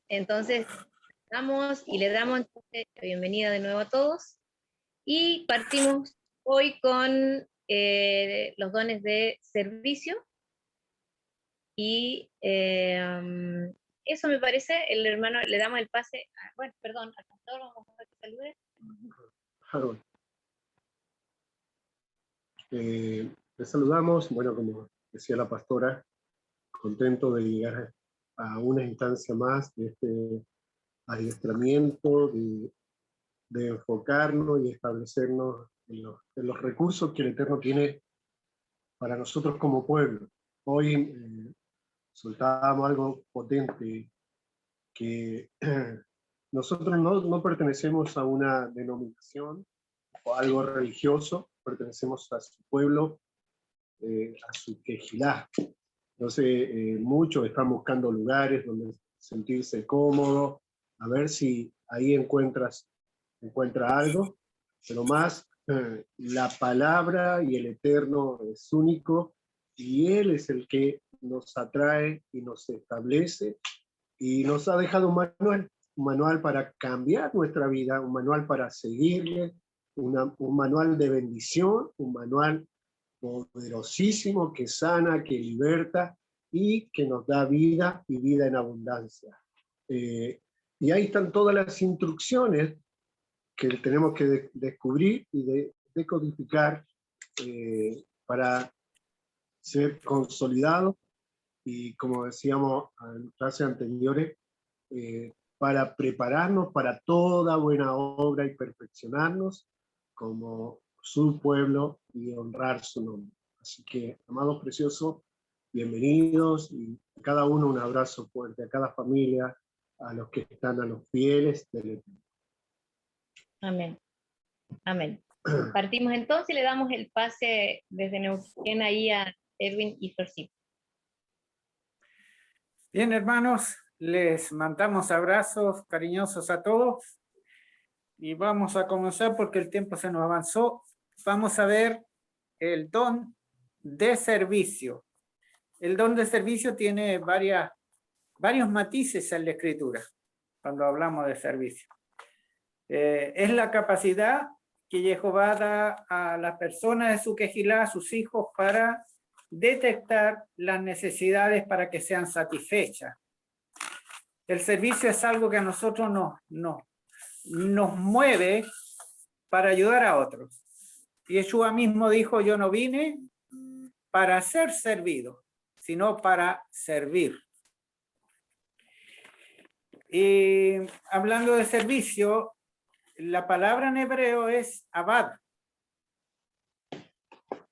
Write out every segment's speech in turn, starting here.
Entonces, le damos entonces la bienvenida de nuevo a todos y partimos hoy con los dones de servicio y eso me parece, el hermano, le damos el pase, bueno, perdón, al pastor, vamos a que salude. Claro. Les saludamos, bueno, como decía la pastora, contento de llegar a una instancia más de este adiestramiento, de enfocarnos y establecernos en los recursos que el Eterno tiene para nosotros como pueblo. Hoy soltábamos algo potente, que nosotros no pertenecemos a una denominación o algo religioso, pertenecemos a su pueblo, a su quejilá. Entonces, muchos están buscando lugares donde sentirse cómodos, a ver si ahí encuentra algo, pero más la palabra y el Eterno es único, y Él es el que nos atrae y nos establece, y nos ha dejado un manual para cambiar nuestra vida, un manual para seguirle, un manual de bendición, un manual poderosísimo que sana, que liberta y que nos da vida y vida en abundancia. Y ahí están todas las instrucciones que tenemos que descubrir y decodificar para ser consolidados y, como decíamos en clases anteriores, para prepararnos para toda buena obra y perfeccionarnos como su pueblo y honrar su nombre. Así que, amados preciosos, bienvenidos, y a cada uno un abrazo fuerte, a cada familia, a los que están, a los fieles del Eterno. Amén. Amén. Partimos entonces y le damos el pase desde Neuquén ahí a Edwin y Florcita. Bien, hermanos, les mandamos abrazos cariñosos a todos y vamos a comenzar porque el tiempo se nos avanzó. Vamos a ver el don de servicio. El don de servicio tiene varios matices en la Escritura cuando hablamos de servicio. Es la capacidad que Jehová da a las personas de su quejilá, a sus hijos, para detectar las necesidades para que sean satisfechas. El servicio es algo que a nosotros nos mueve para ayudar a otros. Yeshua mismo dijo: yo no vine para ser servido, sino para servir. Y hablando de servicio, la palabra en hebreo es abad,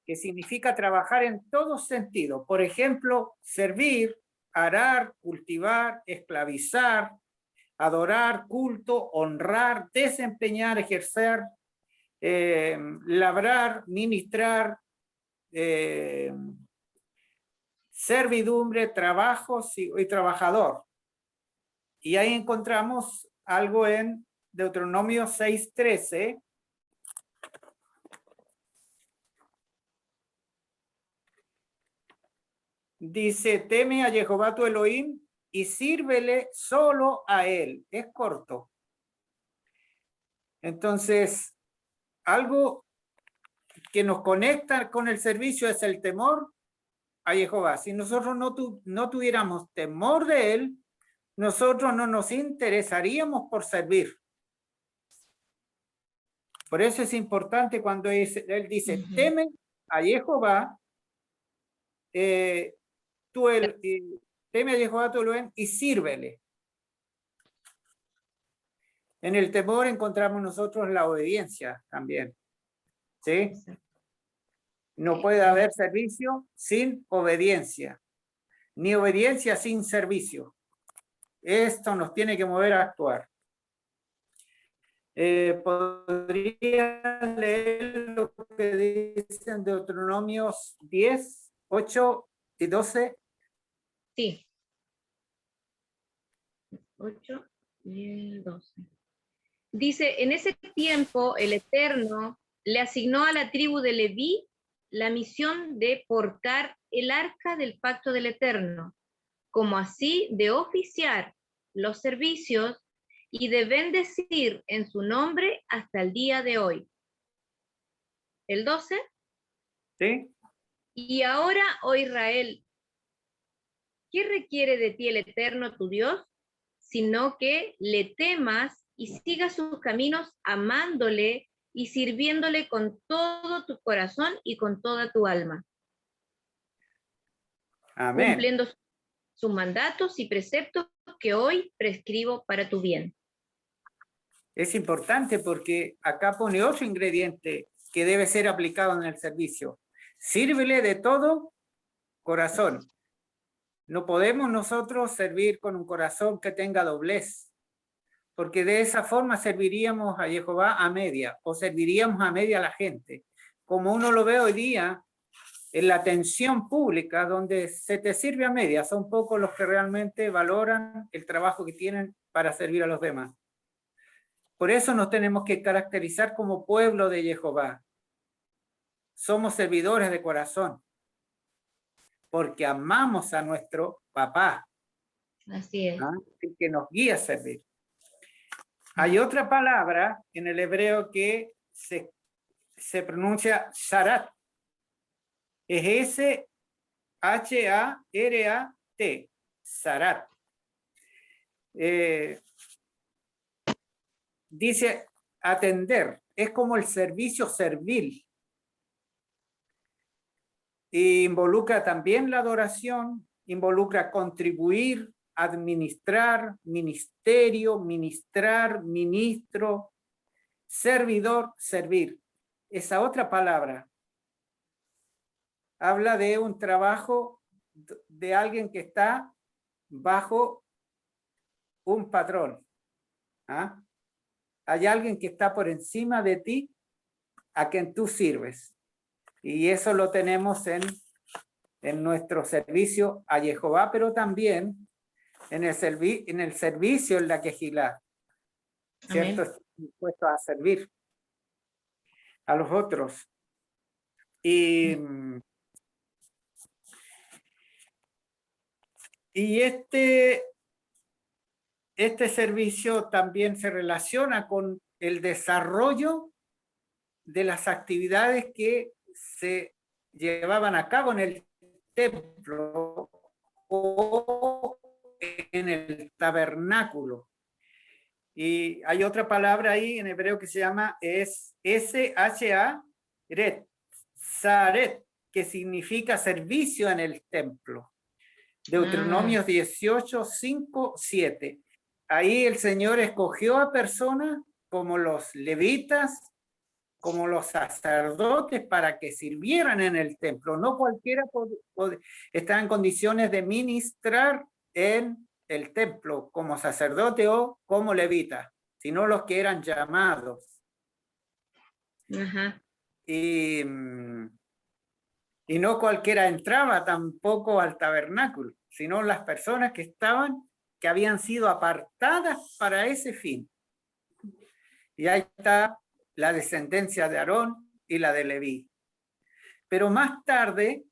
que significa trabajar en todo sentido. Por ejemplo, servir, arar, cultivar, esclavizar, adorar, culto, honrar, desempeñar, ejercer, labrar, ministrar, servidumbre, trabajos y trabajador. Y ahí encontramos algo en Deuteronomio 6:13. Dice: teme a Jehová tu Elohim y sírvele solo a él. Es corto. Entonces, algo que nos conecta con el servicio es el temor a Jehová. Si nosotros no tuviéramos temor de él, nosotros no nos interesaríamos por servir. Por eso es importante cuando él dice: teme a Jehová, teme a Jehová tu Elohim y sírvele. En el temor encontramos nosotros la obediencia también. ¿Sí? No puede haber servicio sin obediencia, ni obediencia sin servicio. Esto nos tiene que mover a actuar. ¿Podría leer lo que dicen Deuteronomios 10, 8 y 12? Sí. 8, 10, 12. Dice: en ese tiempo el Eterno le asignó a la tribu de Leví la misión de portar el arca del pacto del Eterno, como así de oficiar los servicios y de bendecir en su nombre hasta el día de hoy. El 12. ¿Sí? Y ahora, oh Israel, ¿qué requiere de ti el Eterno tu Dios? Sino que le temas y sigas sus caminos amándole y sirviéndole con todo tu corazón y con toda tu alma, Amén. cumpliendo sus mandatos y preceptos que hoy prescribo para tu bien. Es importante porque acá pone otro ingrediente que debe ser aplicado en el servicio. Sírvele de todo corazón. No podemos nosotros servir con un corazón que tenga doblez, porque de esa forma serviríamos a Jehová a media, o serviríamos a media a la gente. Como uno lo ve hoy día en la atención pública, donde se te sirve a media, son pocos los que realmente valoran el trabajo que tienen para servir a los demás. Por eso nos tenemos que caracterizar como pueblo de Jehová. Somos servidores de corazón, porque amamos a nuestro papá. Así es. El que nos guía a servir. Hay otra palabra en el hebreo que se pronuncia sharat. Es S-H-A-R-A-T. Sharat. Dice atender. Es como el servicio servil. Involucra también la adoración, involucra contribuir, administrar, ministerio, ministrar, ministro, servidor, servir. Esa otra palabra habla de un trabajo de alguien que está bajo un patrón. ¿Ah? Hay alguien que está por encima de ti a quien tú sirves. Y eso lo tenemos en nuestro servicio a Jehová, pero también en el servicio en la quejilá, ¿cierto? Estamos dispuestos a servir a los otros. Y este servicio también se relaciona con el desarrollo de las actividades que se llevaban a cabo en el templo o en el tabernáculo. Y hay otra palabra ahí en hebreo que se llama S-H-A-Ret, Saret, que significa servicio en el templo. Deuteronomio 18, 5, 7. Ahí el Señor escogió a personas como los levitas, como los sacerdotes, para que sirvieran en el templo. No cualquiera está en condiciones de ministrar en el templo como sacerdote o como levita, sino los que eran llamados. Ajá. Y no cualquiera entraba tampoco al tabernáculo, sino las personas que habían sido apartadas para ese fin. Y ahí está la descendencia de Aarón y la de Leví. Pero más tarde,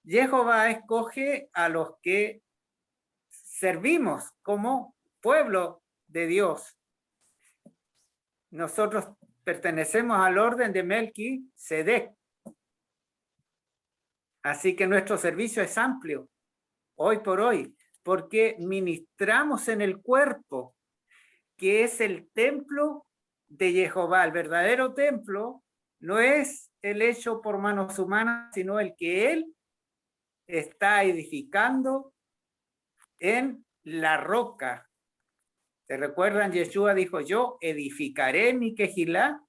Jehová escoge a los que servimos como pueblo de Dios. Nosotros pertenecemos al orden de Melquisedec. Así que nuestro servicio es amplio, hoy por hoy, porque ministramos en el cuerpo, que es el templo de Jehová. El verdadero templo no es el hecho por manos humanas, sino el que Él está edificando en la roca. ¿Se recuerdan? Yeshua dijo, yo edificaré mi quejilá.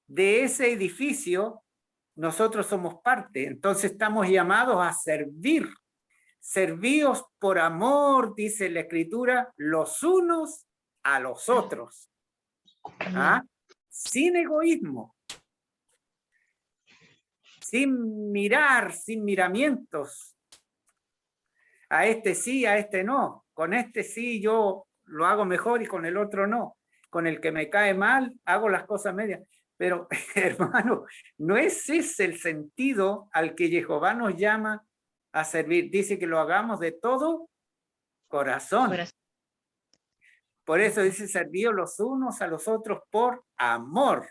De ese edificio nosotros somos parte, entonces estamos llamados a servir. Servíos por amor, dice la Escritura, los unos a los otros. ¿Ah? Sin egoísmo, sin mirar, sin miramientos. A este sí, a este no. Con este sí yo lo hago mejor y con el otro no. Con el que me cae mal hago las cosas medias. Pero, hermano, no es ese el sentido al que Jehová nos llama a servir. Dice que lo hagamos de todo corazón. Por eso dice, servíos los unos a los otros por amor.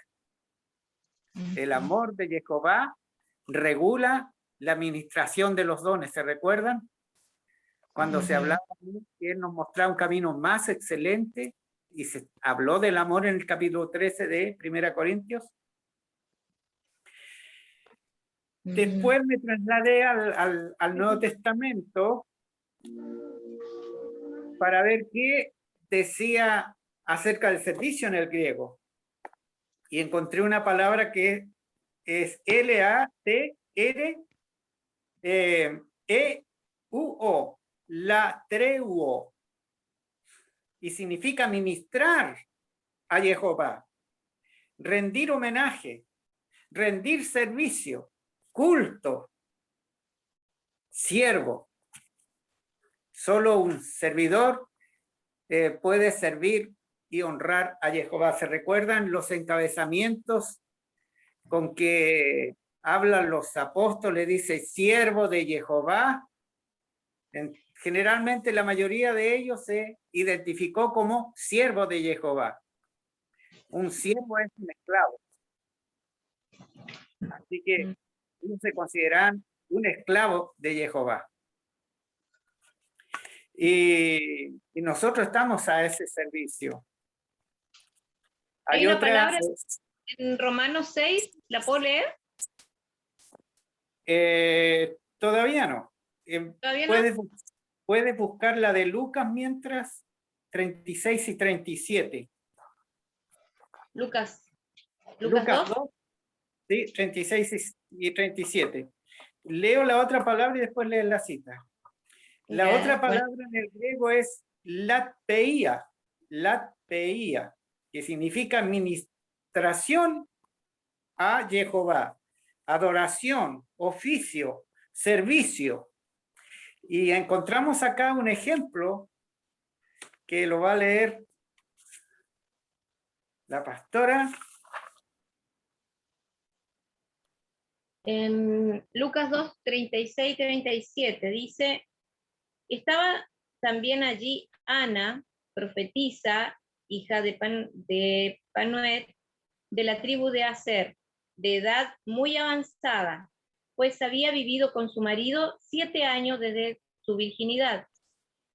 El amor de Jehová regula la administración de los dones. ¿Se recuerdan? Cuando se hablaba, que Él nos mostraba un camino más excelente, y se habló del amor en el capítulo 13 de 1 Corintios. Después me trasladé al Nuevo Testamento para ver qué decía acerca del servicio en el griego. Y encontré una palabra que es L-A-T-R-E-U-O, latreuo, y significa ministrar a Jehová, rendir homenaje, rendir servicio, culto, siervo. Solo un servidor puede servir y honrar a Jehová. ¿Se recuerdan los encabezamientos con que hablan los apóstoles? Dice, siervo de Jehová. Generalmente la mayoría de ellos se identificó como siervo de Jehová. Un siervo es un esclavo. Así que ellos se consideran un esclavo de Jehová. Y nosotros estamos a ese servicio. Hay una palabra en Romanos 6, ¿la puedo leer? Todavía no. ¿Todavía no? Puedes buscar la de Lucas mientras, 36 y 37. Lucas 2, sí, 36 y 37. Leo la otra palabra y después leo la cita. La otra palabra en el griego es latpeia, que significa administración a Jehová, adoración, oficio, servicio. Y encontramos acá un ejemplo que lo va a leer la pastora. En Lucas 2, 36 y 37 dice, estaba también allí Ana, profetisa, hija de Panuet, de la tribu de Aser, de edad muy avanzada, pues había vivido con su marido 7 años desde su virginidad,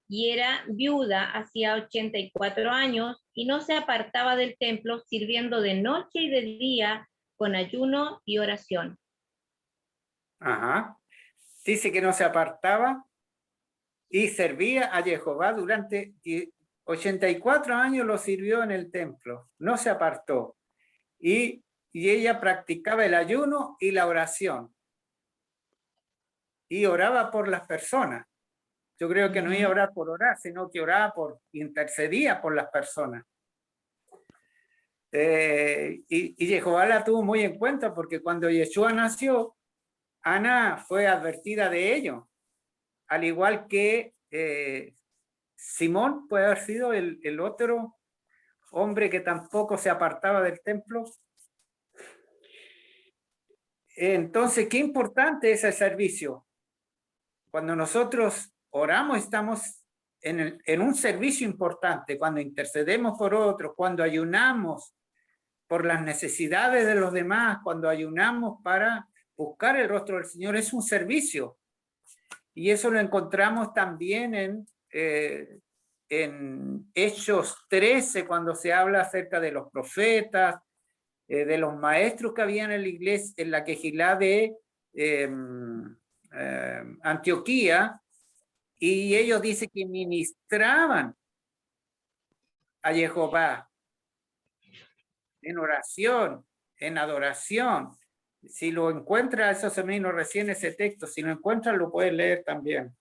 y era viuda hacía 84 años, y no se apartaba del templo, sirviendo de noche y de día con ayuno y oración. Ajá. Dice que no se apartaba y servía a Jehová durante 84 años, lo sirvió en el templo, no se apartó. Y ella practicaba el ayuno y la oración. Y oraba por las personas. Yo creo que no iba a orar por orar, sino que oraba intercedía por las personas. Y Jehová la tuvo muy en cuenta, porque cuando Yeshua nació, Ana fue advertida de ello. Al igual que Simón puede haber sido el otro hombre que tampoco se apartaba del templo. Entonces, qué importante es el servicio. Cuando nosotros oramos, estamos en un servicio importante. Cuando intercedemos por otros, cuando ayunamos por las necesidades de los demás, cuando ayunamos para buscar el rostro del Señor, es un servicio. Y eso lo encontramos también en Hechos 13, cuando se habla acerca de los profetas, de los maestros que habían en la iglesia, en la Quejilá de Antioquía, y ellos dicen que ministraban a Jehová en oración, en adoración. Si lo encuentra, eso se me vino recién ese texto, si lo encuentras lo puedes leer también.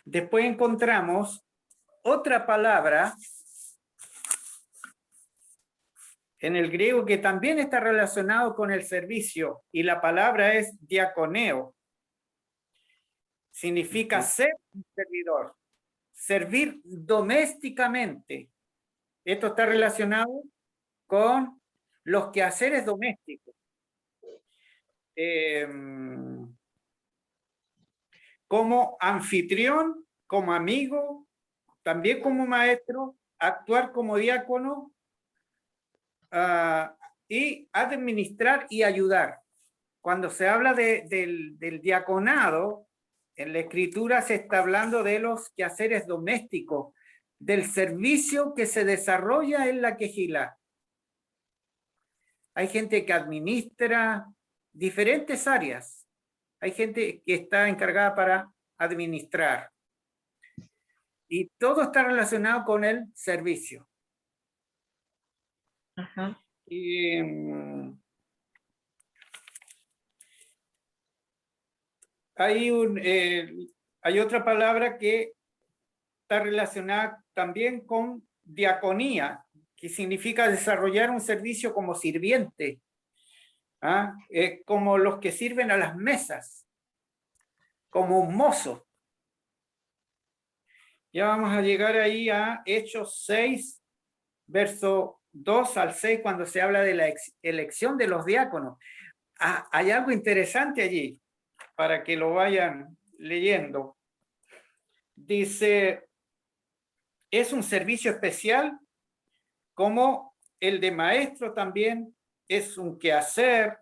Después encontramos otra palabra en el griego que también está relacionado con el servicio, y la palabra es diaconeo. Significa ser un servidor. servir domésticamente. Esto está relacionado con los quehaceres domésticos. Como anfitrión, como amigo, también como maestro, actuar como diácono y administrar y ayudar. Cuando se habla del diaconado, en la escritura se está hablando de los quehaceres domésticos, del servicio que se desarrolla en la quejilá. Hay gente que administra diferentes áreas. Hay gente que está encargada para administrar. Y todo está relacionado con el servicio. Ajá. Y, hay otra palabra que está relacionada también con diaconía, que significa desarrollar un servicio como sirviente, como los que sirven a las mesas, como un mozo. Ya vamos a llegar ahí a Hechos 6, verso 2 al 6, cuando se habla de la elección de los diáconos. Hay algo interesante allí, para que lo vayan leyendo. Dice, es un servicio especial, como el de maestro también, es un quehacer,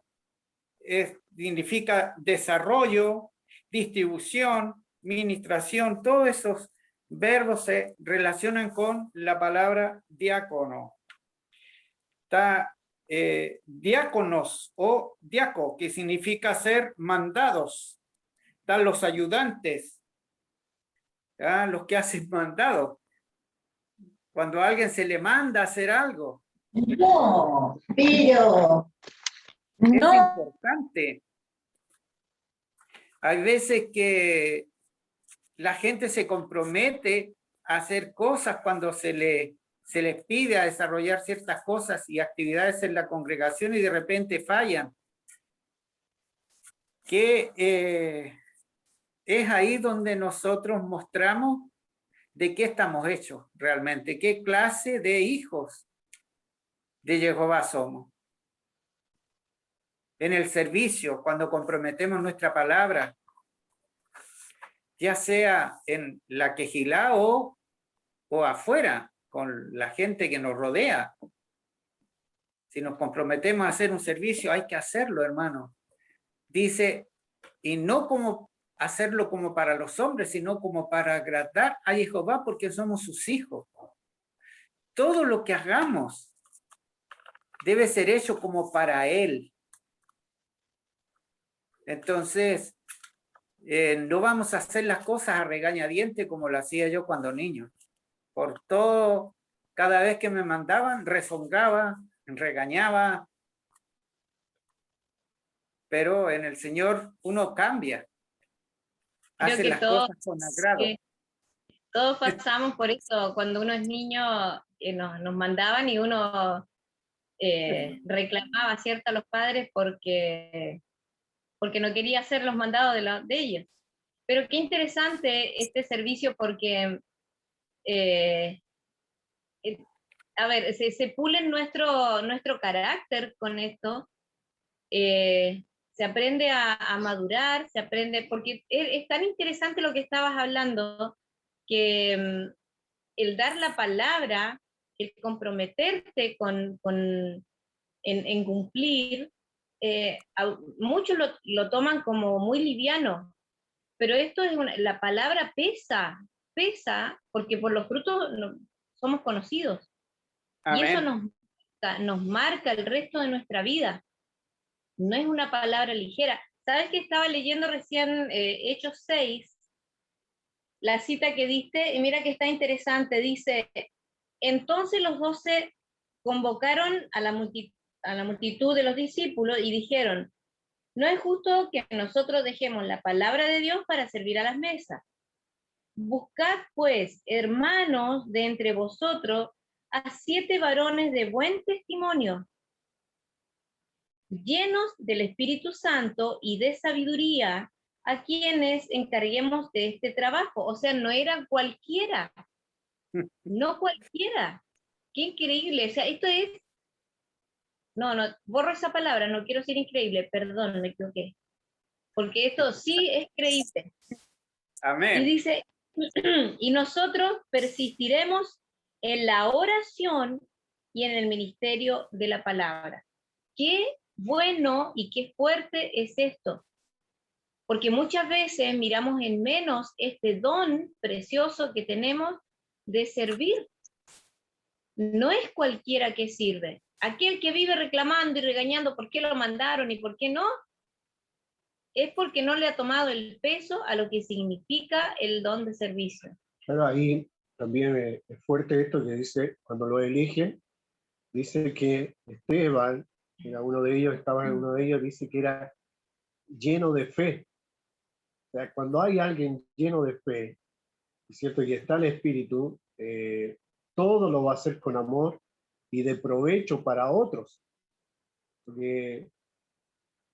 significa desarrollo, distribución, ministración, todos esos verbos se relacionan con la palabra diácono. Está diáconos o diaco, que significa ser mandados. Están los ayudantes, los que hacen mandados. Cuando a alguien se le manda a hacer algo. No, pero Es no. importante. Hay veces que la gente se compromete a hacer cosas cuando se les pide a desarrollar ciertas cosas y actividades en la congregación y de repente fallan. Que es ahí donde nosotros mostramos de qué estamos hechos realmente, qué clase de hijos de Jehová somos. En el servicio, cuando comprometemos nuestra palabra, ya sea en la quejilá o afuera, con la gente que nos rodea. Si nos comprometemos a hacer un servicio, hay que hacerlo, hermano. Dice, y no como hacerlo como para los hombres, sino como para agradar a Jehová, porque somos sus hijos. Todo lo que hagamos debe ser hecho como para Él. Entonces, no vamos a hacer las cosas a regañadientes como lo hacía yo cuando niño. Por todo, cada vez que me mandaban, rezongaba, regañaba. Pero en el Señor uno cambia. Creo Hace que las cosas con agrado. Todos pasamos por eso. Cuando uno es niño, nos mandaban y uno reclamaba, ¿cierto?, a los padres porque no quería hacer los mandados de ellos. Pero qué interesante este servicio porque, a ver, se pule nuestro carácter con esto, se aprende a madurar, se aprende, porque es tan interesante lo que estabas hablando, que el dar la palabra, el comprometerte en cumplir, muchos lo toman como muy liviano, pero esto es la palabra pesa porque por los frutos somos conocidos. Amén. Y eso nos marca el resto de nuestra vida. No es una palabra ligera. ¿Sabes que estaba leyendo recién Hechos 6? La cita que diste, y mira que está interesante, dice, entonces los 12 convocaron a la multitud de los discípulos y dijeron, no es justo que nosotros dejemos la palabra de Dios para servir a las mesas. Buscad pues, hermanos, de entre vosotros, a 7 varones de buen testimonio, llenos del Espíritu Santo y de sabiduría, a quienes encarguemos de este trabajo. O sea, no era cualquiera, no cualquiera. Qué increíble. O sea, esto es, no, borro esa palabra, no quiero decir increíble, perdón, me equivoqué. Porque esto sí es creíble. Y Amén. dice, y nosotros persistiremos en la oración y en el ministerio de la palabra. Qué bueno y qué fuerte es esto. Porque muchas veces miramos en menos este don precioso que tenemos de servir. No es cualquiera que sirve. Aquel que vive reclamando y regañando por qué lo mandaron y por qué no, es porque no le ha tomado el peso a lo que significa el don de servicio. Claro, ahí también es fuerte esto que dice, cuando lo eligen, dice que Esteban, era uno de ellos, estaba en uno de ellos, dice que era lleno de fe. O sea, cuando hay alguien lleno de fe, ¿es cierto? Y está el Espíritu, todo lo va a hacer con amor y de provecho para otros. Porque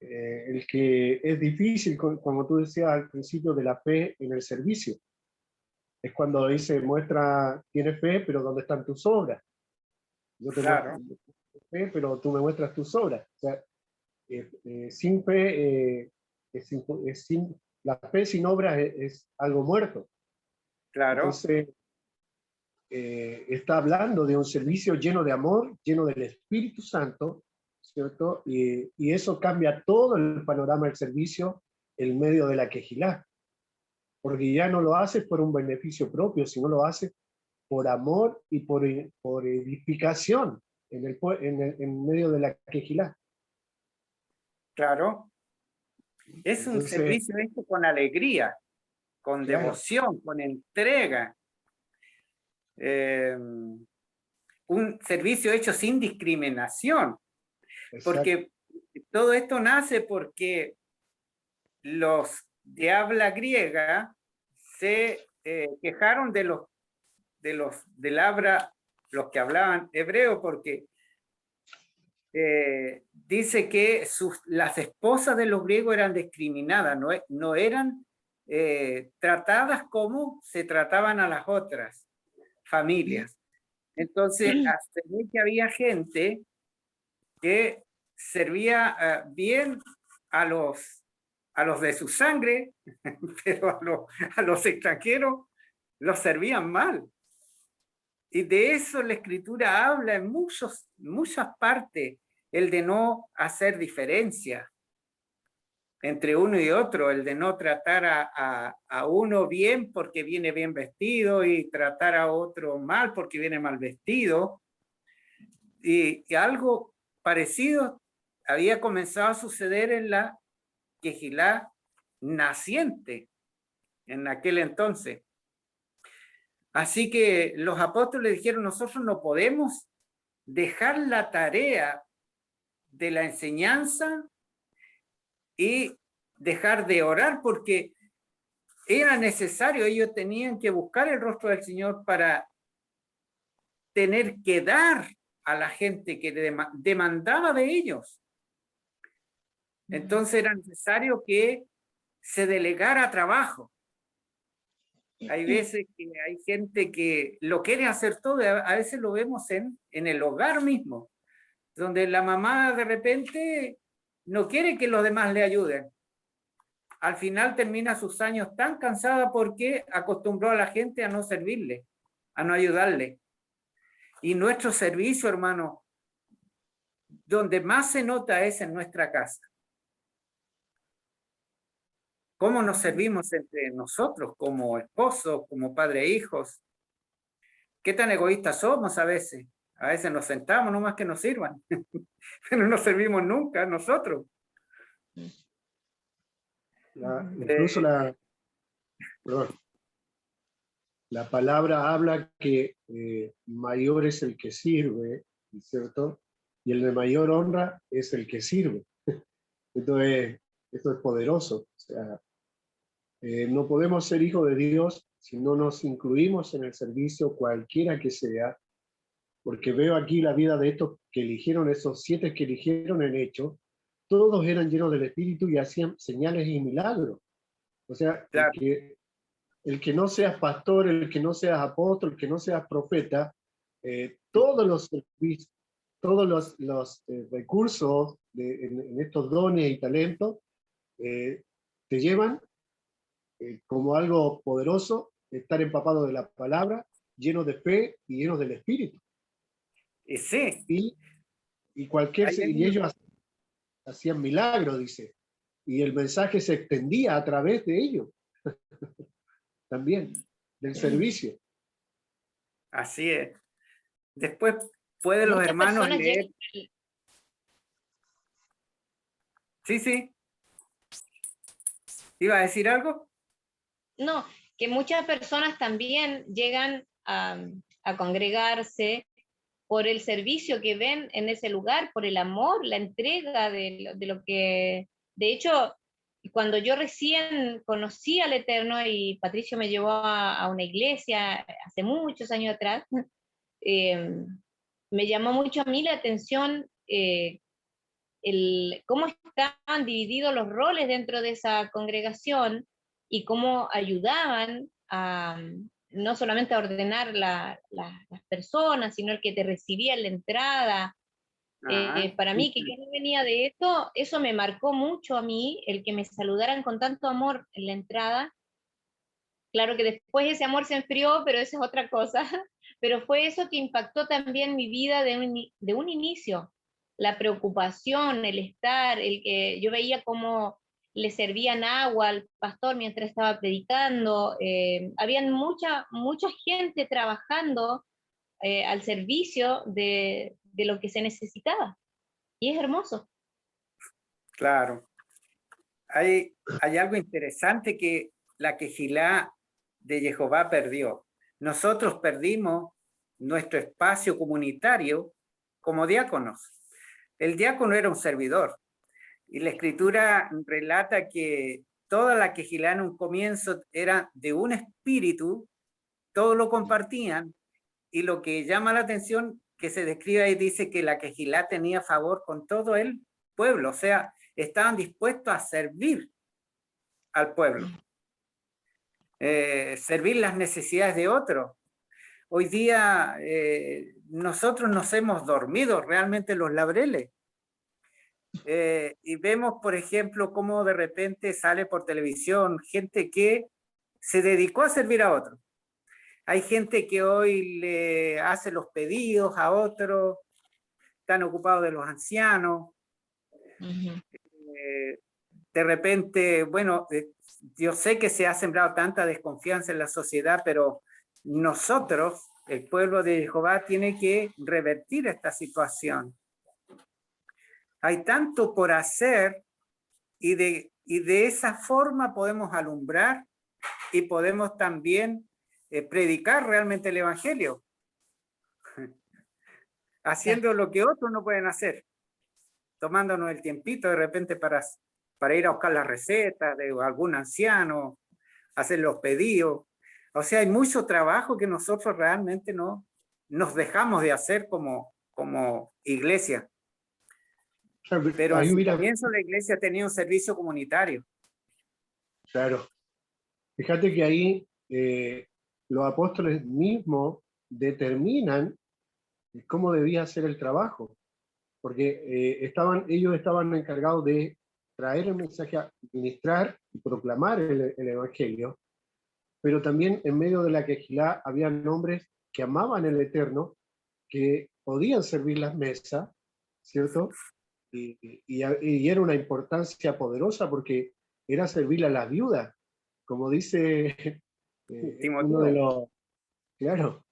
el que es difícil, como tú decías al principio, de la fe en el servicio, es cuando dice, tiene fe, pero ¿dónde están tus obras? Yo te Claro. muestro fe, pero tú me muestras tus obras. O sea, sin fe, la fe sin obras es algo muerto. Claro. Entonces, está hablando de un servicio lleno de amor, lleno del Espíritu Santo, ¿cierto? Y eso cambia todo el panorama del servicio en medio de la quejilá. Porque ya no lo haces por un beneficio propio, sino lo haces por amor y por edificación en medio de la quejilá. Claro. Es un Entonces, servicio hecho con alegría, con claro, devoción, con entrega. Un servicio hecho sin discriminación. exacto. Porque todo esto nace porque los de habla griega se quejaron del habla, los que hablaban hebreo, porque dice que las esposas de los griegos eran discriminadas, no eran tratadas como se trataban a las otras familias. Entonces, hasta que había gente que servía bien a los de su sangre, pero a los extranjeros los servían mal. Y de eso la Escritura habla en muchas partes, el de no hacer diferencia entre uno y otro, el de no tratar a uno bien porque viene bien vestido y tratar a otro mal porque viene mal vestido. Y algo parecido había comenzado a suceder en la quejilá naciente en aquel entonces. Así que los apóstoles dijeron, nosotros no podemos dejar la tarea de la enseñanza y dejar de orar, porque era necesario, ellos tenían que buscar el rostro del Señor para tener que dar a la gente que demandaba de ellos. Entonces era necesario que se delegara trabajo. Hay veces que hay gente que lo quiere hacer todo, a veces lo vemos en el hogar mismo, donde la mamá de repente no quiere que los demás le ayuden. Al final termina sus años tan cansada porque acostumbró a la gente a no servirle, a no ayudarle. Y nuestro servicio, hermano, donde más se nota es en nuestra casa. ¿Cómo nos servimos entre nosotros como esposos, como padres e hijos? ¿Qué tan egoístas somos a veces? A veces nos sentamos nomás que nos sirvan, pero no servimos nunca nosotros. Incluso la palabra habla que mayor es el que sirve, ¿cierto? Y el de mayor honra es el que sirve. Entonces, esto es poderoso. O sea, no podemos ser hijos de Dios si no nos incluimos en el servicio, cualquiera que sea, porque veo aquí la vida de estos que eligieron, esos 7 que eligieron en Hechos, todos eran llenos del Espíritu y hacían señales y milagros. O sea, Claro. el que no seas pastor, el que no seas apóstol, el que no seas profeta, todos los servicios, todos los recursos en estos dones y talentos te llevan como algo poderoso, estar empapado de la palabra, lleno de fe y lleno del Espíritu. Y sí, Y hay ellos hacían milagros, dice. Y el mensaje se extendía a través de ellos también, del servicio. así es. Después pueden los Muchas hermanos personas leer. llegan, Sí, sí. ¿Iba a decir algo? no, que muchas personas también llegan a congregarse por el servicio que ven en ese lugar, por el amor, la entrega de lo que, de hecho, cuando yo recién conocí al Eterno y Patricio me llevó a una iglesia hace muchos años atrás, me llamó mucho a mí la atención cómo estaban divididos los roles dentro de esa congregación y cómo ayudaban a no solamente a ordenar las personas, sino el que te recibía en la entrada. Para mí, que yo no venía de esto, eso me marcó mucho a mí, el que me saludaran con tanto amor en la entrada. Claro que después ese amor se enfrió, pero eso es otra cosa. Pero fue eso que impactó también mi vida de un inicio. La preocupación, el estar, el que yo veía cómo le servían agua al pastor mientras estaba predicando. Habían mucha gente trabajando al servicio de lo que se necesitaba. Y es hermoso. Claro. Hay algo interesante que la Quejilá de Jehová perdió. Nosotros perdimos nuestro espacio comunitario como diáconos. El diácono era un servidor. Y la escritura relata que toda la Quejilá en un comienzo era de un espíritu, todos lo compartían, y lo que llama la atención que se describe ahí dice que la Quejilá tenía favor con todo el pueblo, o sea, estaban dispuestos a servir al pueblo, servir las necesidades de otros. Hoy día nosotros nos hemos dormido realmente los laureles. Y vemos, por ejemplo, cómo de repente sale por televisión gente que se dedicó a servir a otros. Hay gente que hoy le hace los pedidos a otros, están ocupados de los ancianos. De repente, bueno, yo sé que se ha sembrado tanta desconfianza en la sociedad, pero nosotros, el pueblo de Jehová, tiene que revertir esta situación. Hay tanto por hacer y de esa forma podemos alumbrar y podemos también predicar realmente el evangelio, haciendo lo que otros no pueden hacer, tomándonos el tiempito de repente para ir a buscar las recetas de algún anciano, hacer los pedidos. O sea, hay mucho trabajo que nosotros realmente no nos dejamos de hacer como iglesia. Pero en su comienzo la iglesia tenía un servicio comunitario. Claro. Fíjate que ahí los apóstoles mismos determinan cómo debía ser el trabajo, porque ellos estaban encargados de traer el mensaje, a ministrar y proclamar el evangelio, pero también en medio de la quejilá había hombres que amaban el Eterno, que podían servir las mesas, ¿cierto? Y era una importancia poderosa porque era servir a las viudas, como dice uno de los... Claro.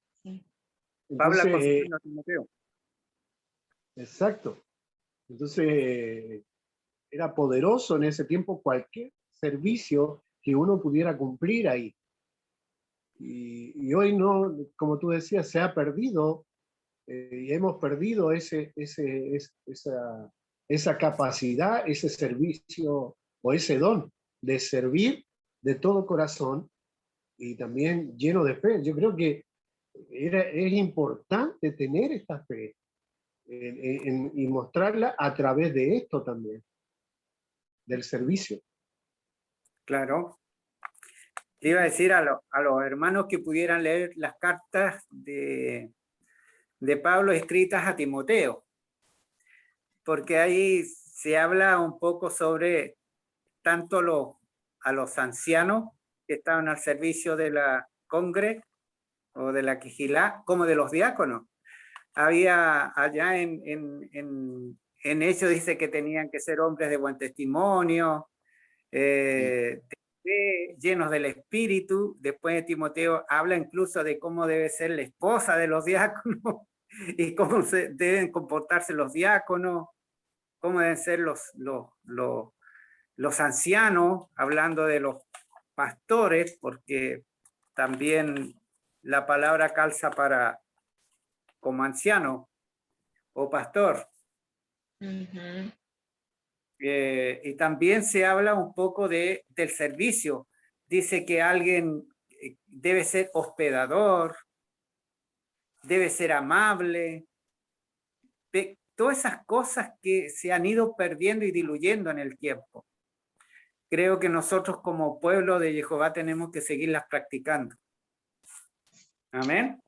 Pablo Entonces, a Timoteo. Exacto. Entonces, era poderoso en ese tiempo cualquier servicio que uno pudiera cumplir ahí. Y hoy no, como tú decías, se ha perdido y hemos perdido esa capacidad, ese servicio o ese don de servir de todo corazón y también lleno de fe. Yo creo que es importante tener esta fe y mostrarla a través de esto también, del servicio. Claro. Le iba a decir a los hermanos que pudieran leer las cartas de Pablo escritas a Timoteo, porque ahí se habla un poco sobre tanto a los ancianos que estaban al servicio de la congre o de la quijilá, como de los diáconos. Había allá en Hechos dice que tenían que ser hombres de buen testimonio, llenos del espíritu. Después de Timoteo habla incluso de cómo debe ser la esposa de los diáconos y cómo deben comportarse los diáconos, cómo deben ser los ancianos, hablando de los pastores, porque también la palabra calza para como anciano o pastor. Ujú. Y también se habla un poco del servicio. Dice que alguien debe ser hospedador, debe ser amable, todas esas cosas que se han ido perdiendo y diluyendo en el tiempo. Creo que nosotros como pueblo de Jehová tenemos que seguirlas practicando. Amén.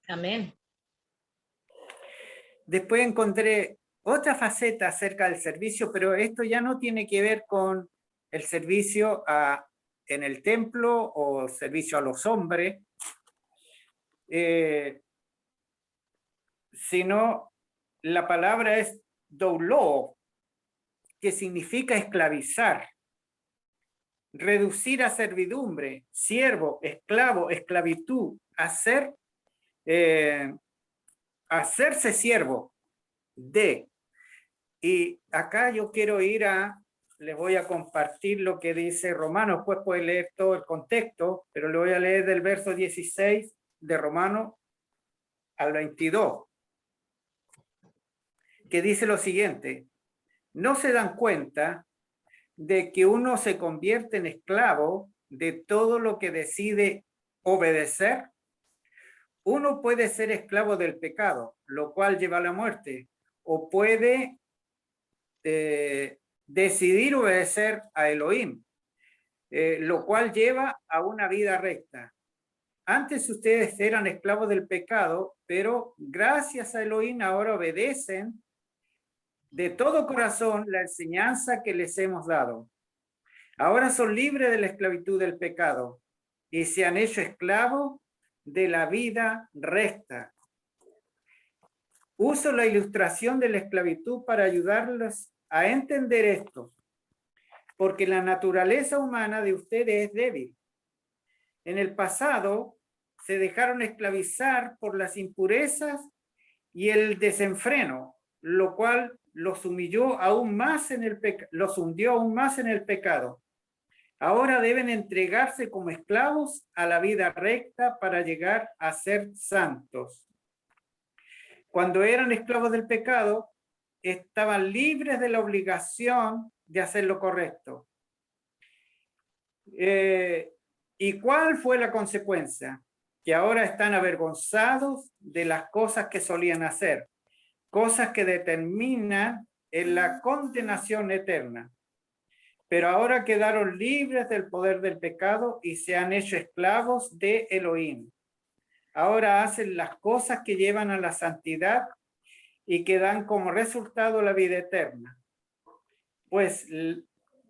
Amén. Después encontré otra faceta acerca del servicio, pero esto ya no tiene que ver con el servicio en el templo o servicio a los hombres, sino la palabra es douló, que significa esclavizar, reducir a servidumbre, siervo, esclavo, esclavitud, hacerse siervo de. Y acá yo quiero les voy a compartir lo que dice Romanos, después puede leer todo el contexto, pero le voy a leer del verso 16 de Romanos al 22, que dice lo siguiente: ¿no se dan cuenta de que uno se convierte en esclavo de todo lo que decide obedecer? Uno puede ser esclavo del pecado, lo cual lleva a la muerte, o puede decidir obedecer a Elohim, lo cual lleva a una vida recta. Antes ustedes eran esclavos del pecado, pero gracias a Elohim ahora obedecen de todo corazón la enseñanza que les hemos dado. Ahora son libres de la esclavitud del pecado y se han hecho esclavos de la vida recta. Uso la ilustración de la esclavitud para ayudarlos a entender esto, porque la naturaleza humana de ustedes es débil. En el pasado se dejaron esclavizar por las impurezas y el desenfreno, lo cual los humilló aún más los hundió aún más en el pecado. Ahora deben entregarse como esclavos a la vida recta para llegar a ser santos. Cuando eran esclavos del pecado, estaban libres de la obligación de hacer lo correcto. ¿Y cuál fue la consecuencia? Que ahora están avergonzados de las cosas que solían hacer, cosas que determinan en la condenación eterna. Pero ahora quedaron libres del poder del pecado y se han hecho esclavos de Elohim. Ahora hacen las cosas que llevan a la santidad y que dan como resultado la vida eterna. Pues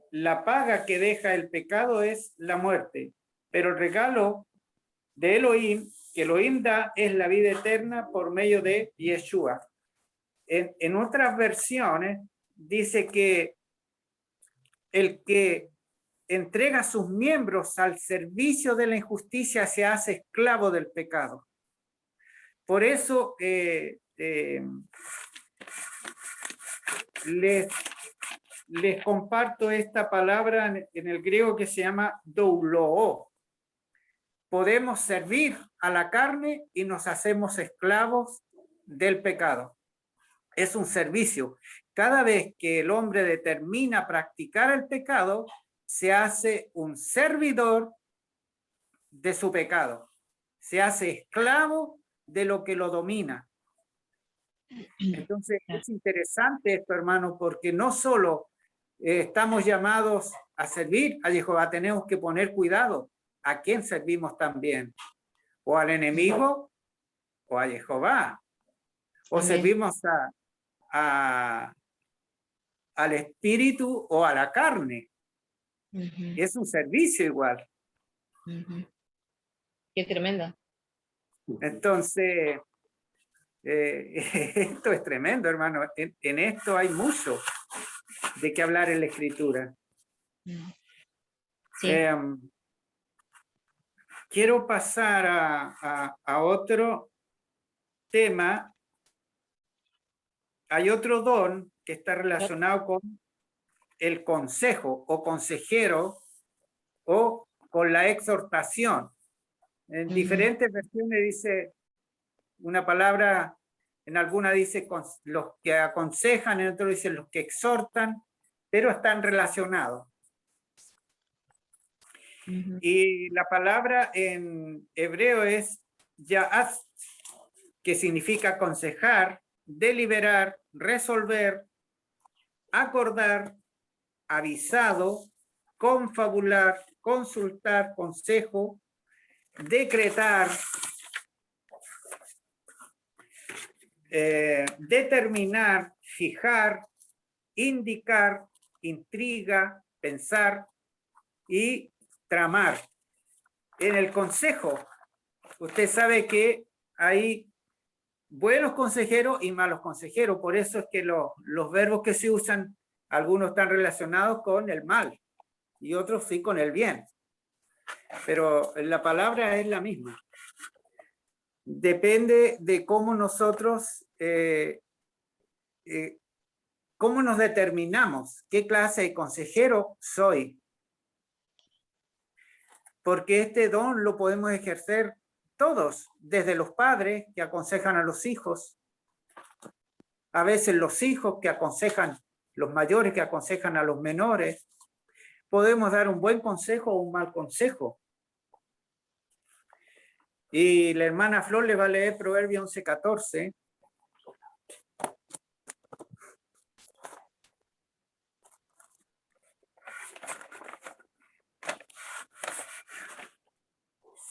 la paga que deja el pecado es la muerte, pero el regalo de Elohim, que Elohim da, es la vida eterna por medio de Yeshua. En otras versiones dice que el que entrega sus miembros al servicio de la injusticia se hace esclavo del pecado. Por eso les comparto esta palabra en el griego que se llama douloo. Podemos servir a la carne y nos hacemos esclavos del pecado. Es un servicio. Cada vez que el hombre determina practicar el pecado, se hace un servidor de su pecado. Se hace esclavo de lo que lo domina. Entonces es interesante esto, hermano, porque no solo estamos llamados a servir a Jehová, tenemos que poner cuidado, ¿a quién servimos también? ¿O al enemigo o a Jehová? ¿O Amén. servimos al espíritu o a la carne? Ujú, Es un servicio igual. ujú. Qué tremendo. Entonces, esto es tremendo, hermano. En esto hay mucho de qué hablar en la Escritura. Mm. Sí. Quiero pasar a otro tema. Hay otro don que está relacionado con el consejo o consejero o con la exhortación. En Ujú. diferentes versiones dice una palabra, en alguna dice los que aconsejan, en otro dice los que exhortan, pero están relacionados. Ujú. Y la palabra en hebreo es ya'az, que significa aconsejar, deliberar, resolver, acordar, avisado, confabular, consultar, consejo, decretar, determinar, fijar, indicar, intriga, pensar y tramar. En el consejo, usted sabe que hay buenos consejeros y malos consejeros, por eso es que los verbos que se usan, algunos están relacionados con el mal y otros sí con el bien, pero la palabra es la misma. Depende de cómo nosotros, cómo nos determinamos, qué clase de consejero soy, porque este don lo podemos ejercer todos, desde los padres que aconsejan a los hijos, a veces los hijos que aconsejan, los mayores que aconsejan a los menores. Podemos dar un buen consejo o un mal consejo. Y la hermana Flor le va a leer Proverbios 11:14.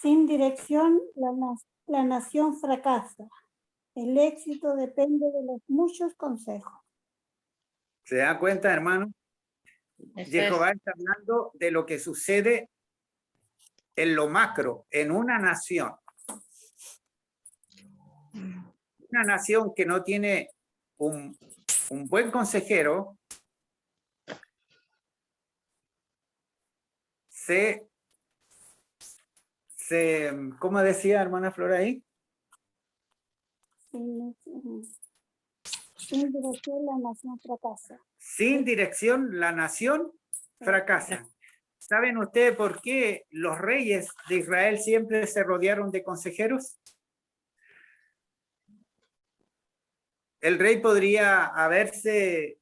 Sin dirección, la nación fracasa. El éxito depende de los muchos consejos. ¿Se da cuenta, hermano? Eso Jehová es. está hablando de lo que sucede en lo macro, en una nación. Una nación que no tiene un buen consejero ¿cómo decía hermana Flor ahí? Sin dirección, la nación fracasa. Sin dirección, la nación fracasa. ¿Saben ustedes por qué los reyes de Israel siempre se rodearon de consejeros? El rey podría haberse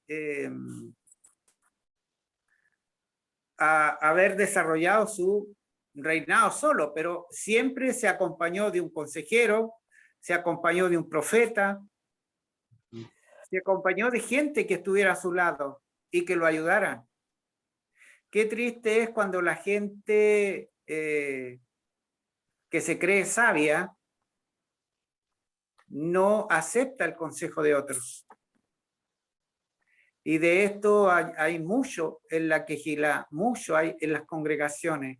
haber desarrollado su reinado solo, pero siempre se acompañó de un consejero, se acompañó de un profeta, se acompañó de gente que estuviera a su lado y que lo ayudara. Qué triste es cuando la gente que se cree sabia no acepta el consejo de otros. Y de esto hay mucho en la quejilá, mucho hay en las congregaciones.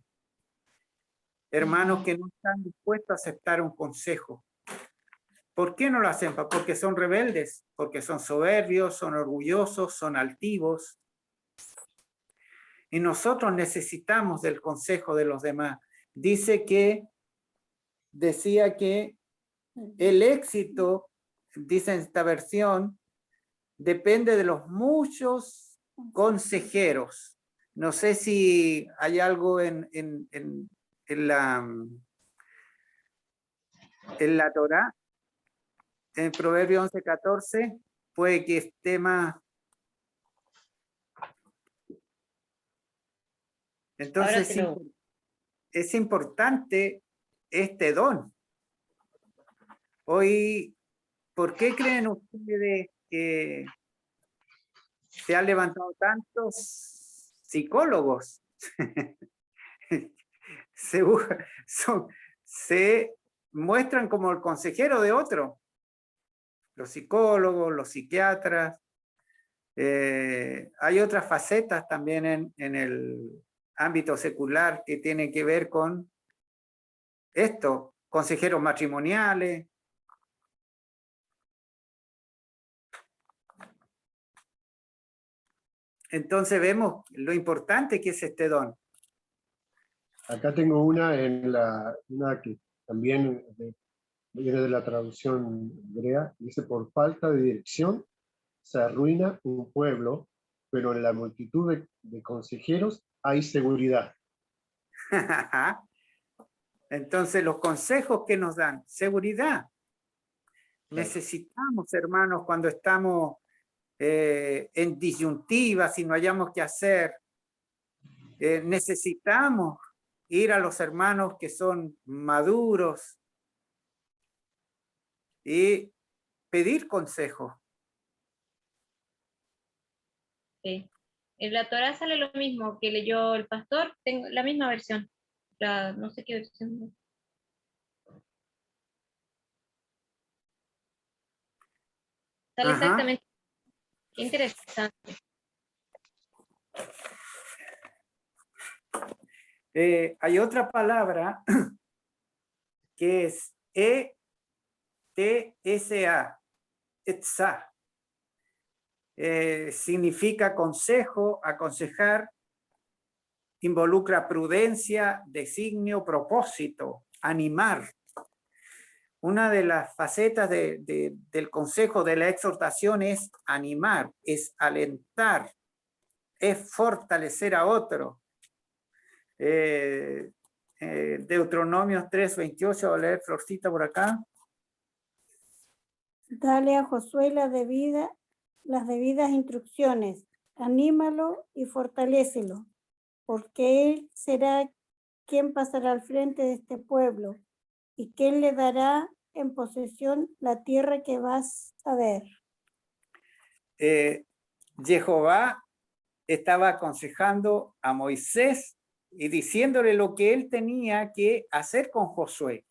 Hermanos que no están dispuestos a aceptar un consejo. ¿Por qué no lo hacen? Porque son rebeldes, porque son soberbios, son orgullosos, son altivos. Y nosotros necesitamos del consejo de los demás. Decía que el éxito, dice en esta versión, depende de los muchos consejeros. No sé si hay algo en la Torá, en Proverbios 11:14, puede que esté más. Entonces es importante este don. Hoy, ¿por qué creen ustedes que se han levantado tantos psicólogos? se muestran como el consejero de otro. Los psicólogos, los psiquiatras. Hay otras facetas también en el ámbito secular que tienen que ver con esto, consejeros matrimoniales. Entonces vemos lo importante que es este don. Acá tengo una una que también viene de la traducción hebrea, dice: por falta de dirección se arruina un pueblo, pero en la multitud de consejeros hay seguridad. Entonces los consejos que nos dan, seguridad. Necesitamos, hermanos, cuando estamos en disyuntivas y no hayamos qué hacer, necesitamos ir a los hermanos que son maduros y pedir consejo. Sí. En la Torá sale lo mismo que leyó el pastor, tengo la misma versión. No sé qué versión. Sale Ajá. exactamente. Qué interesante. Hay otra palabra que es E-T-S-A, etzá. Significa consejo, aconsejar, involucra prudencia, designio, propósito, animar. Una de las facetas del consejo, de la exhortación, es animar, es alentar, es fortalecer a otro. Deuteronomios 3:28, voy a leer, Florcita, por acá. Dale a Josué las debidas instrucciones, anímalo y fortalécelo, porque él será quien pasará al frente de este pueblo y quien le dará en posesión la tierra que vas a ver. Jehová estaba aconsejando a Moisés y diciéndole lo que él tenía que hacer con Josué.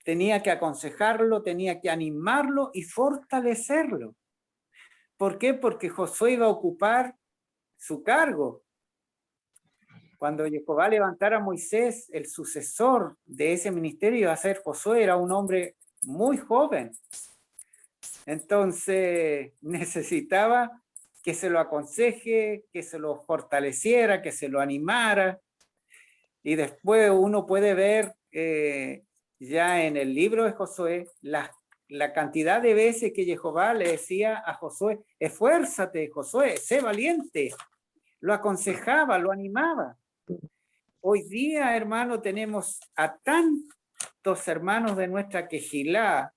Tenía que aconsejarlo, tenía que animarlo y fortalecerlo. ¿Por qué? Porque Josué iba a ocupar su cargo. Cuando Jehová levantara a Moisés, el sucesor de ese ministerio iba a ser Josué, era un hombre muy joven. Entonces necesitaba que se lo aconseje, que se lo fortaleciera, que se lo animara. Y después uno puede ver ya en el libro de Josué la cantidad de veces que Jehová le decía a Josué: esfuérzate, Josué, sé valiente. Lo aconsejaba, lo animaba. Hoy día, hermano, tenemos a tantos hermanos de nuestra quejilá,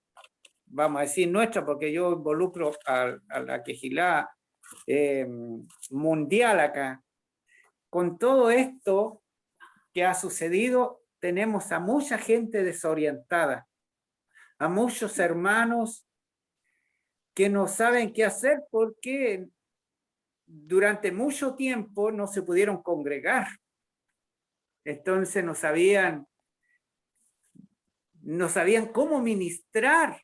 vamos a decir nuestra porque yo involucro a la quejilá mundial acá. Con todo esto que ha sucedido, tenemos a mucha gente desorientada, a muchos hermanos que no saben qué hacer porque durante mucho tiempo no se pudieron congregar. Entonces no sabían cómo ministrar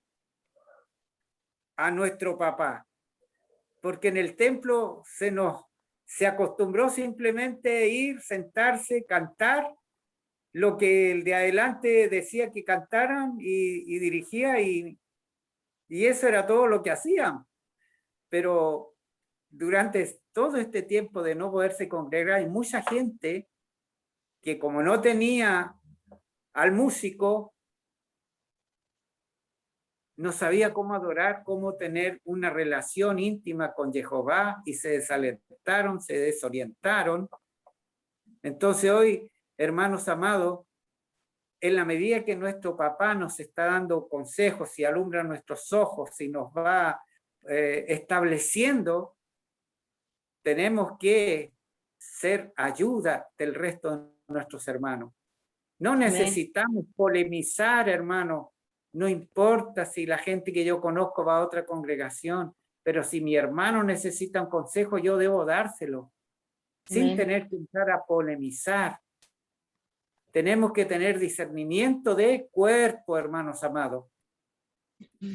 a nuestro papá, porque en el templo se acostumbró simplemente a ir, sentarse, cantar lo que el de adelante decía que cantaran y dirigía, y eso era todo lo que hacían. Pero durante todo este tiempo de no poderse congregar, hay mucha gente que, como no tenía al músico, no sabía cómo adorar, cómo tener una relación íntima con Jehová, y se desalentaron, se desorientaron. Entonces hoy, hermanos amados, en la medida que nuestro papá nos está dando consejos y alumbra nuestros ojos y nos va estableciendo, tenemos que ser ayuda del resto de nuestros hermanos. No necesitamos polemizar, hermano. No importa si la gente que yo conozco va a otra congregación, pero si mi hermano necesita un consejo, yo debo dárselo. sin Amén. tener que entrar a polemizar. Tenemos que tener discernimiento de cuerpo, hermanos amados,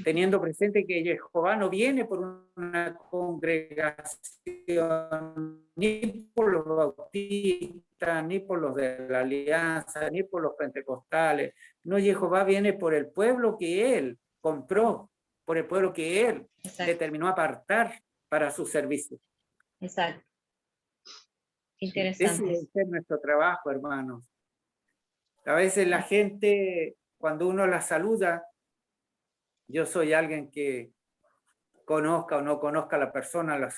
teniendo presente que Jehová no viene por una congregación, ni por los bautistas, ni por los de la alianza, ni por los pentecostales. No, Jehová viene por el pueblo que él compró, por el pueblo que él Exacto. determinó apartar para su servicio. Exacto. Ese Interesante. debe ser nuestro trabajo, hermanos. A veces la gente, cuando uno la saluda, yo soy alguien que conozca o no conozca a la persona, la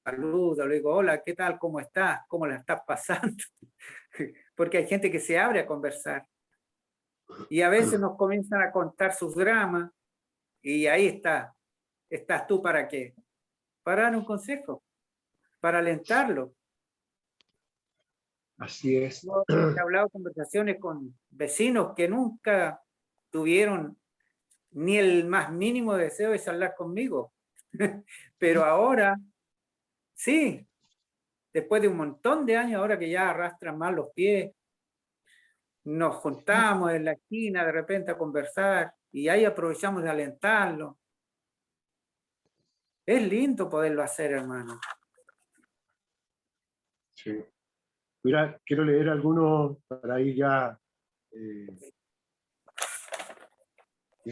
saludo, le digo, hola, ¿qué tal? ¿Cómo estás? ¿Cómo la estás pasando? Porque hay gente que se abre a conversar. Y a veces nos comienzan a contar sus dramas, y ahí estás tú ¿para qué? Para dar un consejo, para alentarlo. Así es. Yo he hablado conversaciones con vecinos que nunca tuvieron ni el más mínimo deseo de hablar conmigo. Pero ahora, sí, después de un montón de años, ahora que ya arrastran más los pies, nos juntamos en la esquina de repente a conversar y ahí aprovechamos de alentarlo. Es lindo poderlo hacer, hermano. Sí. Mira, quiero leer algunos para ir ya ir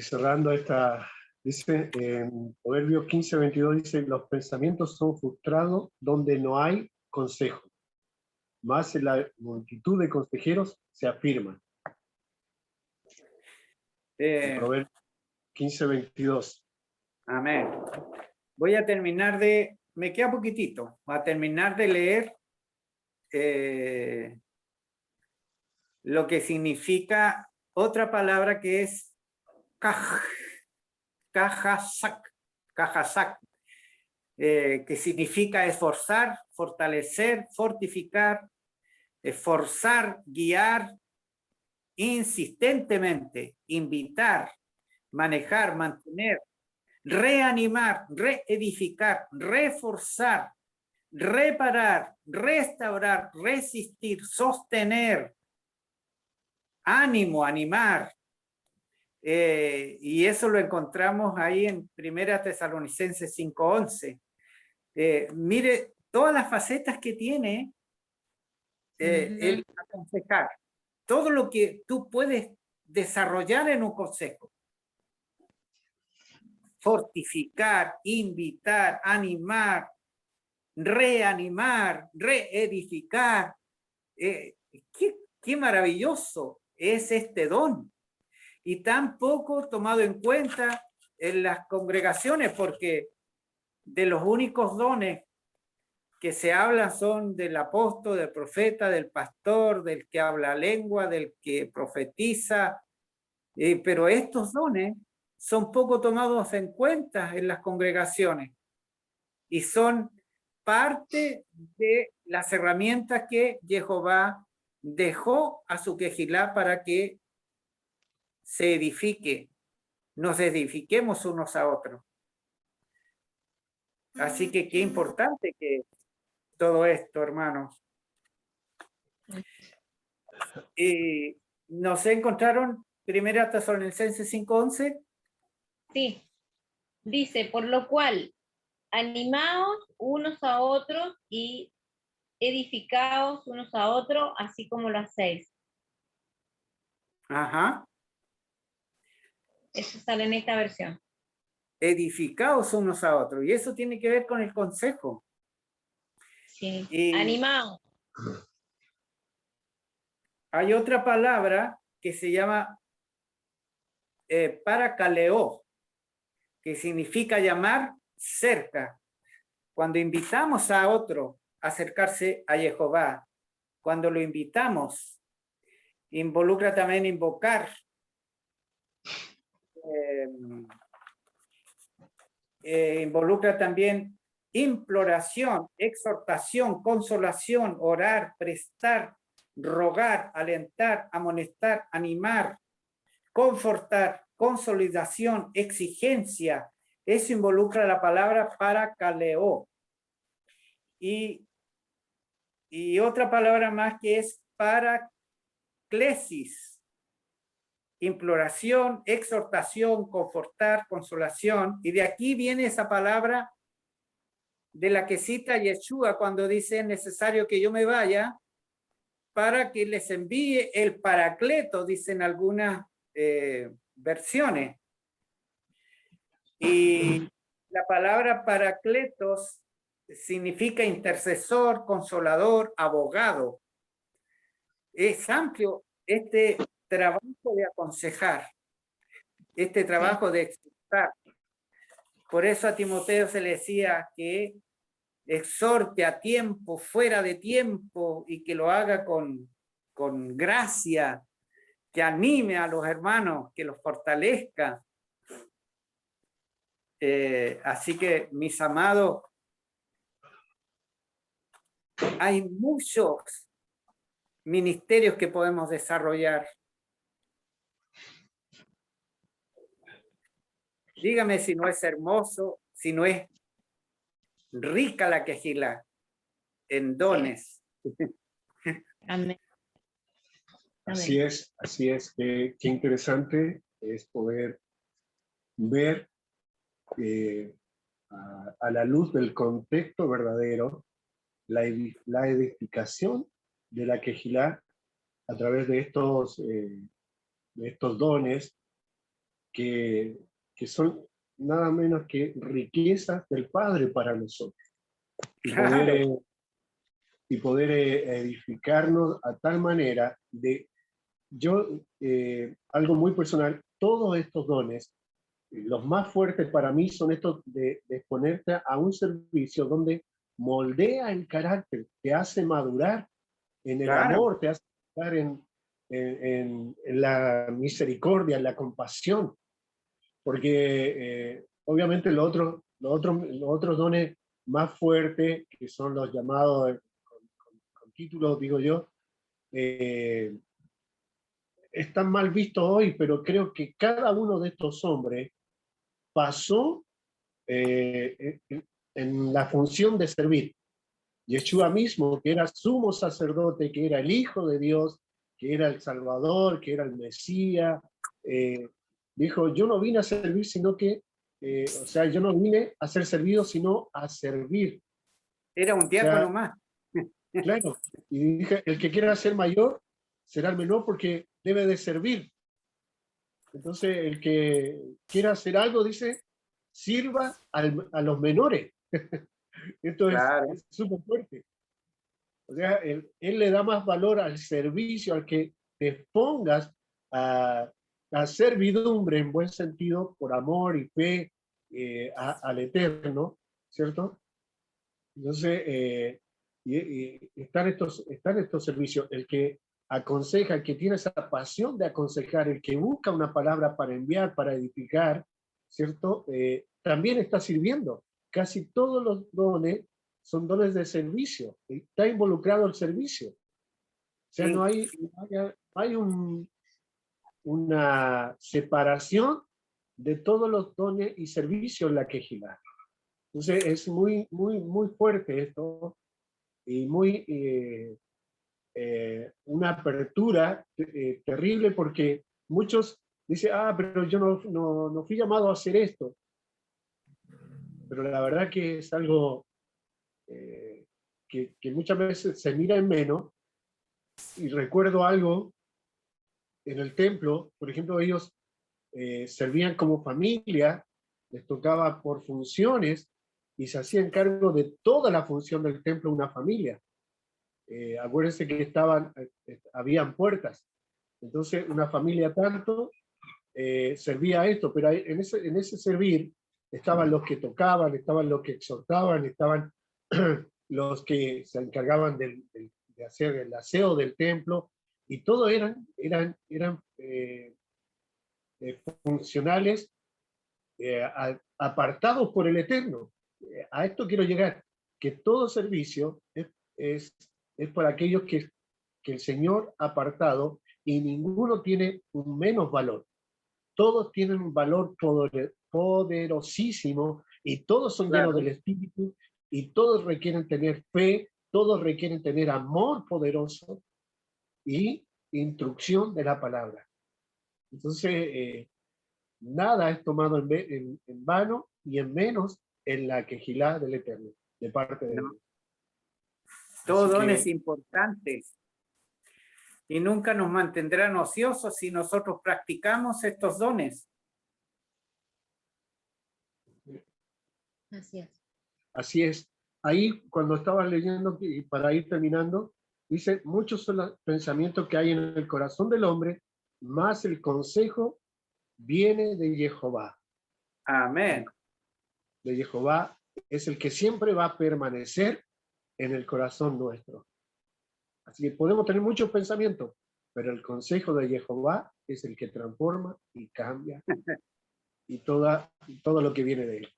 cerrando esta. Dice en Proverbios 15:22, dice, los pensamientos son frustrados donde no hay consejo, más en la multitud de consejeros se afirman. Proverbios 15:22. Amén. Voy a terminar me queda poquitito, voy a terminar de leer lo que significa otra palabra que es cajasac, que significa esforzar, fortalecer, fortificar, esforzar, guiar, insistentemente, invitar, manejar, mantener, reanimar, reedificar, reforzar, reparar, restaurar, resistir, sostener, ánimo, animar. Y eso lo encontramos ahí en 1 Tesalonicenses 5:11. Mire todas las facetas que tiene el aconsejar, todo lo que tú puedes desarrollar en un consejo. Fortificar, invitar, animar, reanimar, reedificar. Qué maravilloso es este don. Y tan poco tomado en cuenta en las congregaciones, porque de los únicos dones que se hablan son del apóstol, del profeta, del pastor, del que habla lengua, del que profetiza, pero estos dones son poco tomados en cuenta en las congregaciones y son parte de las herramientas que Jehová dejó a su quejilá para que se edifique, nos edifiquemos unos a otros. Así que qué importante que todo esto, hermanos. ¿Nos encontraron 1 Tesalonicenses 5:11? Sí. Dice, por lo cual, animaos unos a otros y edificaos unos a otros, así como lo hacéis. Ajá. Eso sale en esta versión. Edificaos unos a otros. Y eso tiene que ver con el consejo. Sí. Y animaos. hay otra palabra que se llama parakaleo, que significa llamar cerca. Cuando invitamos a otro a acercarse a Jehová, cuando lo invitamos, involucra también invocar, involucra también imploración, exhortación, consolación, orar, prestar, rogar, alentar, amonestar, animar, confortar, consolidación, exigencia. Eso involucra la palabra parakaleo. Y y otra palabra más que es paraclesis, imploración, exhortación, confortar, consolación, y de aquí viene esa palabra de la que cita Yeshua cuando dice es necesario que yo me vaya para que les envíe el Paracleto, dicen algunas versiones. Y la palabra Paracletos significa intercesor, consolador, abogado. Es amplio este trabajo de aconsejar, este trabajo de exhortar. Por eso a Timoteo se le decía que exhorte a tiempo, fuera de tiempo, y que lo haga con gracia, que anime a los hermanos, que los fortalezca. Así que, mis amados, hay muchos ministerios que podemos desarrollar. Dígame si no es hermoso, si no es rica la quejilá en dones. Amén. Así es. Qué interesante es poder ver a la luz del contexto verdadero la edificación de la quejilá a través de estos dones que son nada menos que riquezas del Padre para nosotros. Claro. Y poder edificarnos a tal manera de, algo muy personal, todos estos dones, los más fuertes para mí son estos de exponerte a un servicio donde moldea el carácter, te hace madurar en el Claro. amor, te hace madurar en la misericordia, en la compasión, porque obviamente los otros dones más fuertes, que son los llamados con títulos, digo yo, están mal vistos hoy, pero creo que cada uno de estos hombres pasó en la función de servir. Yeshua mismo, que era sumo sacerdote, que era el Hijo de Dios, que era el Salvador, que era el Mesías, dijo, yo no vine a servir, sino que, yo no vine a ser servido, sino a servir. Era un diácono más. Claro, y dije, el que quiera ser mayor será el menor porque debe de servir. Entonces, el que quiera hacer algo, dice, sirva a los menores. Esto Claro. es súper fuerte. O sea, él le da más valor al servicio, al que te pongas a servidumbre en buen sentido, por amor y fe al Eterno, ¿cierto? Entonces, están estos servicios, el que aconseja, el que tiene esa pasión de aconsejar, el que busca una palabra para enviar, para edificar, ¿cierto? También está sirviendo. Casi todos los dones son dones de servicio, está involucrado el servicio. O sea, Sí. no hay una separación de todos los dones y servicios en la quejilá. Entonces es muy, muy, muy fuerte esto y muy una apertura terrible porque muchos dicen, pero yo no fui llamado a hacer esto. Pero la verdad que es algo que muchas veces se mira en menos. Y recuerdo algo en el templo, por ejemplo, ellos servían como familia, les tocaba por funciones y se hacían cargo de toda la función del templo una familia. Acuérdense que habían puertas. Entonces, una familia tanto servía a esto, pero en ese servir estaban los que tocaban, estaban los que exhortaban, estaban los que se encargaban de hacer el aseo del templo, y todos eran funcionales apartados por el Eterno. A esto quiero llegar, que todo servicio es para aquellos que el Señor ha apartado, y ninguno tiene un menos valor. Todos tienen un valor poderosísimo, y todos son Claro. llenos del Espíritu, y todos requieren tener fe, todos requieren tener amor poderoso y instrucción de la palabra. Entonces, nada es tomado en vano y en menos en la quejilá del Eterno, de parte de No. Dios. Todo Así don que- es importante y nunca nos mantendrán ociosos si nosotros practicamos estos dones. Así es. Así es. Ahí, cuando estaba leyendo, y para ir terminando, dice, muchos son los pensamientos que hay en el corazón del hombre, más el consejo viene de Jehová. Amén. De Jehová es el que siempre va a permanecer en el corazón nuestro. Así que podemos tener muchos pensamientos, pero el consejo de Jehová es el que transforma y cambia y todo lo que viene de él.